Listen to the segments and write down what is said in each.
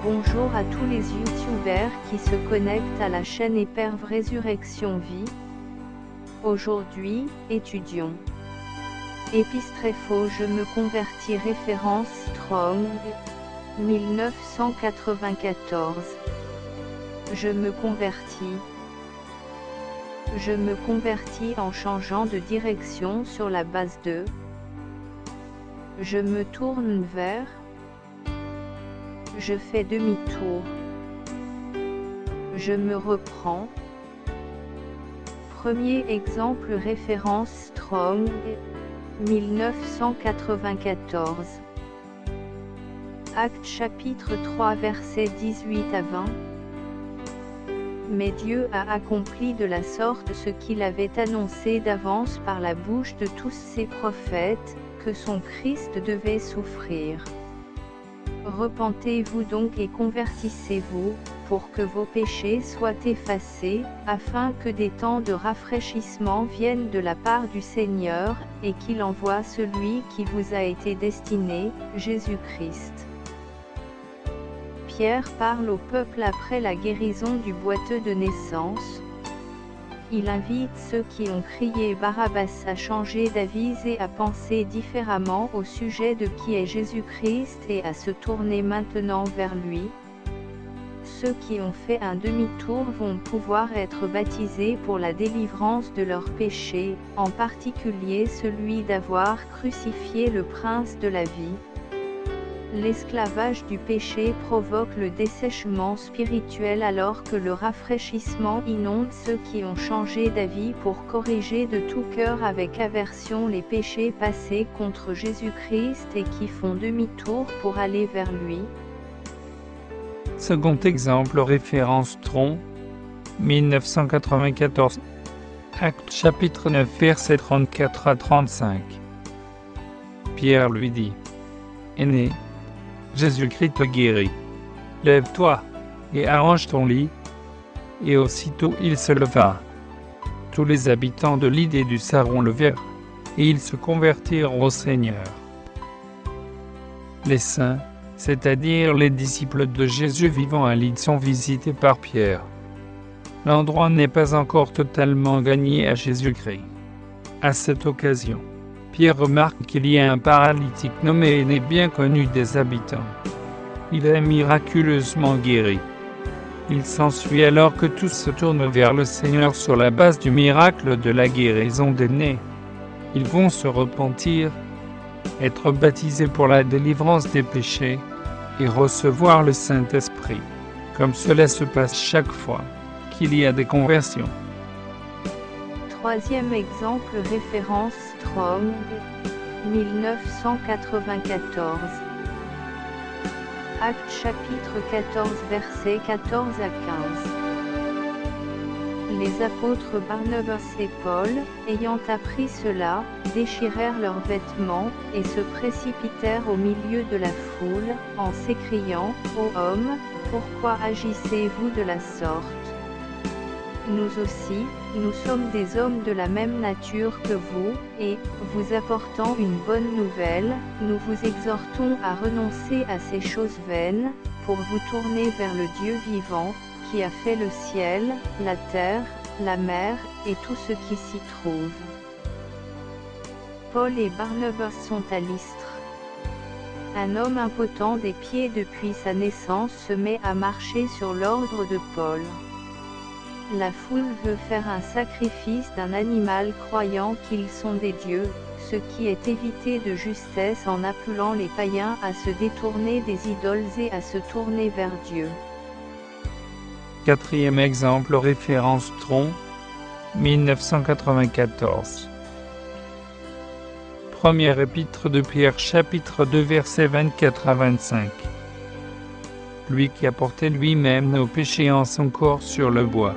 Bonjour à tous les youtubeurs qui se connectent à la chaîne Éperve Résurrection Vie. Aujourd'hui, étudions Épistréphos Je me convertis référence Strong 1994. Je me convertis. Je me convertis en changeant de direction sur la base de. Je me tourne vers. Je fais demi-tour. Je me reprends. Premier exemple référence Strong 1994. Actes chapitre 3 versets 18 à 20. Mais Dieu a accompli de la sorte ce qu'il avait annoncé d'avance par la bouche de tous ses prophètes, que son Christ devait souffrir. Repentez-vous donc et convertissez-vous, pour que vos péchés soient effacés, afin que des temps de rafraîchissement viennent de la part du Seigneur, et qu'il envoie celui qui vous a été destiné, Jésus-Christ. Pierre parle au peuple après la guérison du boiteux de naissance. Il invite ceux qui ont crié Barabbas à changer d'avis et à penser différemment au sujet de qui est Jésus-Christ et à se tourner maintenant vers lui. Ceux qui ont fait un demi-tour vont pouvoir être baptisés pour la délivrance de leurs péchés, en particulier celui d'avoir crucifié le prince de la vie. L'esclavage du péché provoque le dessèchement spirituel alors que le rafraîchissement inonde ceux qui ont changé d'avis pour corriger de tout cœur avec aversion les péchés passés contre Jésus-Christ et qui font demi-tour pour aller vers lui. Second exemple référence Tron 1994. Actes chapitre 9 versets 34 à 35. Pierre lui dit: Aîné, Jésus-Christ te guérit. Lève-toi, et arrange ton lit. Et aussitôt il se leva. Tous les habitants de Lydde et du Saron le virent, et ils se convertirent au Seigneur. Les saints, c'est-à-dire les disciples de Jésus vivant à Lydde, sont visités par Pierre. L'endroit n'est pas encore totalement gagné à Jésus-Christ. À cette occasion, Pierre remarque qu'il y a un paralytique nommé Aîné bien connu des habitants. Il est miraculeusement guéri. Il s'ensuit alors que tous se tournent vers le Seigneur sur la base du miracle de la guérison d'Aîné. Ils vont se repentir, être baptisés pour la délivrance des péchés, et recevoir le Saint-Esprit, comme cela se passe chaque fois qu'il y a des conversions. Troisième exemple référence Strong 1994. Actes chapitre 14 versets 14 à 15. Les apôtres Barnabas et Paul, ayant appris cela, déchirèrent leurs vêtements, et se précipitèrent au milieu de la foule, en s'écriant, Ô hommes, pourquoi agissez-vous de la sorte? Nous aussi, nous sommes des hommes de la même nature que vous, et, vous apportant une bonne nouvelle, nous vous exhortons à renoncer à ces choses vaines, pour vous tourner vers le Dieu vivant, qui a fait le ciel, la terre, la mer, et tout ce qui s'y trouve. Paul et Barnabas sont à Lystre. Un homme impotent des pieds depuis sa naissance se met à marcher sur l'ordre de Paul. La foule veut faire un sacrifice d'un animal croyant qu'ils sont des dieux, ce qui est évité de justesse en appelant les païens à se détourner des idoles et à se tourner vers Dieu. Quatrième exemple référence Tron 1994. Première épître de Pierre chapitre 2 versets 24 à 25. Lui qui a porté lui-même nos péchés en son corps sur le bois,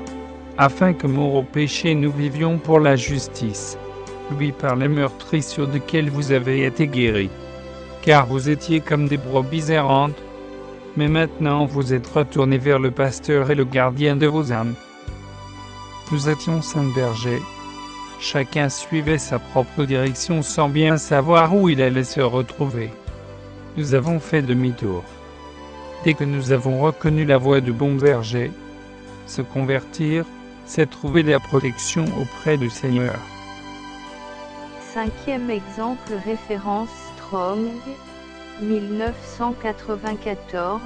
afin que morts au péché nous vivions pour la justice. Lui par les meurtrissures desquelles vous avez été guéris. Car vous étiez comme des brebis errantes, mais maintenant vous êtes retournés vers le pasteur et le gardien de vos âmes. Nous étions 5 bergers. Chacun suivait sa propre direction sans bien savoir où il allait se retrouver. Nous avons fait demi-tour. Dès que nous avons reconnu la voie du bon berger, se convertir, c'est trouver la protection auprès du Seigneur. Cinquième exemple, référence Strong, 1994,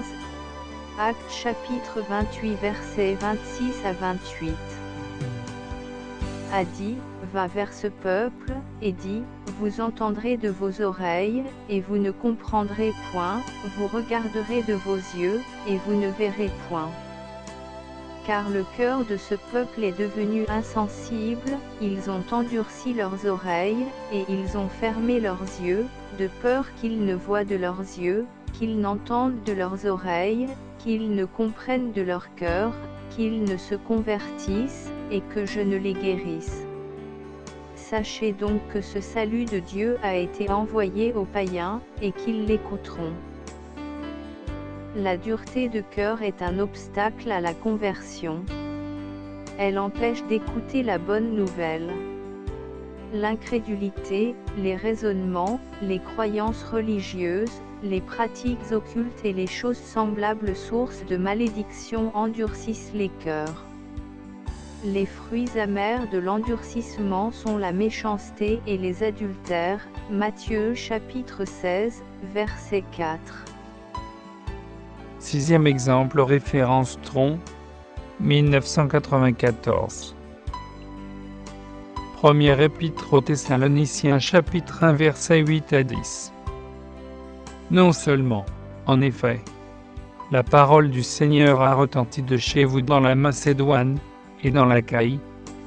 Actes chapitre 28 versets 26 à 28. A dit, va vers ce peuple, et dit, vous entendrez de vos oreilles, et vous ne comprendrez point, vous regarderez de vos yeux, et vous ne verrez point. Car le cœur de ce peuple est devenu insensible, ils ont endurci leurs oreilles, et ils ont fermé leurs yeux, de peur qu'ils ne voient de leurs yeux, qu'ils n'entendent de leurs oreilles, qu'ils ne comprennent de leur cœur, qu'ils ne se convertissent, et que je ne les guérisse. Sachez donc que ce salut de Dieu a été envoyé aux païens, et qu'ils l'écouteront. La dureté de cœur est un obstacle à la conversion. Elle empêche d'écouter la bonne nouvelle. L'incrédulité, les raisonnements, les croyances religieuses, les pratiques occultes et les choses semblables sources de malédiction endurcissent les cœurs. Les fruits amers de l'endurcissement sont la méchanceté et les adultères. Matthieu chapitre 16, verset 4. Sixième exemple, référence Tron, 1994. Première épître aux Thessaloniciens chapitre 1 versets 8 à 10. Non seulement, en effet, la parole du Seigneur a retenti de chez vous dans la Macédoine et dans l'Achaïe,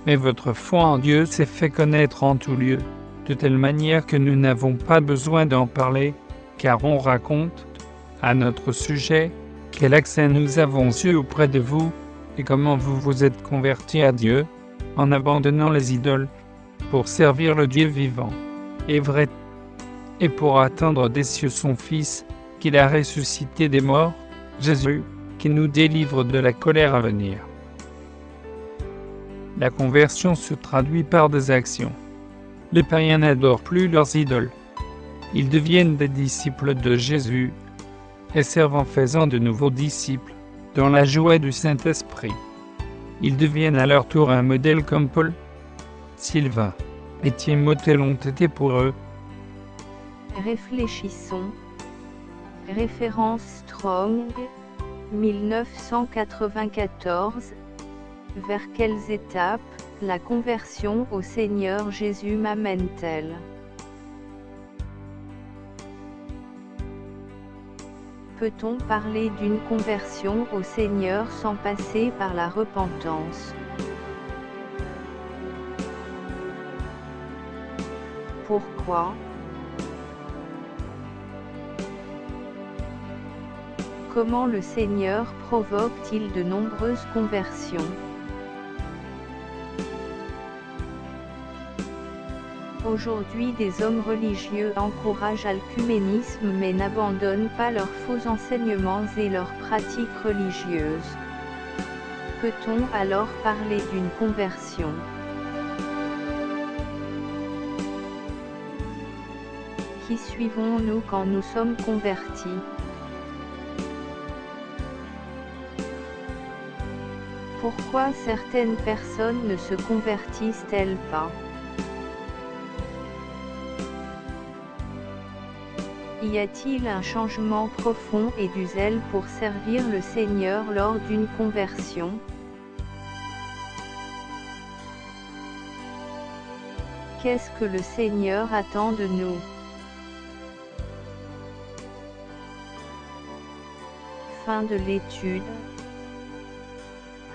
mais votre foi en Dieu s'est fait connaître en tout lieu, de telle manière que nous n'avons pas besoin d'en parler, car on raconte, à notre sujet, quel accès nous avons eu auprès de vous, et comment vous vous êtes convertis à Dieu, en abandonnant les idoles, pour servir le Dieu vivant et vrai, et pour attendre des cieux son Fils, qu'il a ressuscité des morts, Jésus, qui nous délivre de la colère à venir. La conversion se traduit par des actions. Les païens n'adorent plus leurs idoles. Ils deviennent des disciples de Jésus, et servent en faisant de nouveaux disciples, dans la joie du Saint-Esprit. Ils deviennent à leur tour un modèle comme Paul, Sylvain et Timothée l'ont été pour eux. Réfléchissons. Référence Strong, 1994. Vers quelles étapes la conversion au Seigneur Jésus m'amène-t-elle? Peut-on parler d'une conversion au Seigneur sans passer par la repentance? Pourquoi? Comment le Seigneur provoque-t-il de nombreuses conversions? Aujourd'hui, des hommes religieux encouragent l'œcuménisme mais n'abandonnent pas leurs faux enseignements et leurs pratiques religieuses. Peut-on alors parler d'une conversion? Qui suivons-nous quand nous sommes convertis? Pourquoi certaines personnes ne se convertissent-elles pas? Y a-t-il un changement profond et du zèle pour servir le Seigneur lors d'une conversion? Qu'est-ce que le Seigneur attend de nous? Fin de l'étude.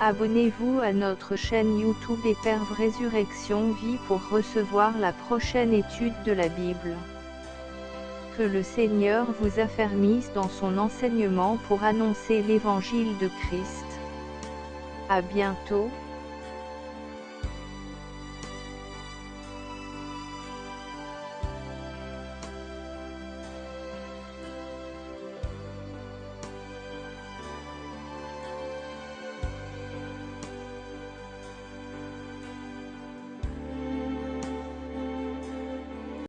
Abonnez-vous à notre chaîne YouTube Éperve Résurrection Vie pour recevoir la prochaine étude de la Bible. Que le Seigneur vous affermisse dans son enseignement pour annoncer l'évangile de Christ. À bientôt.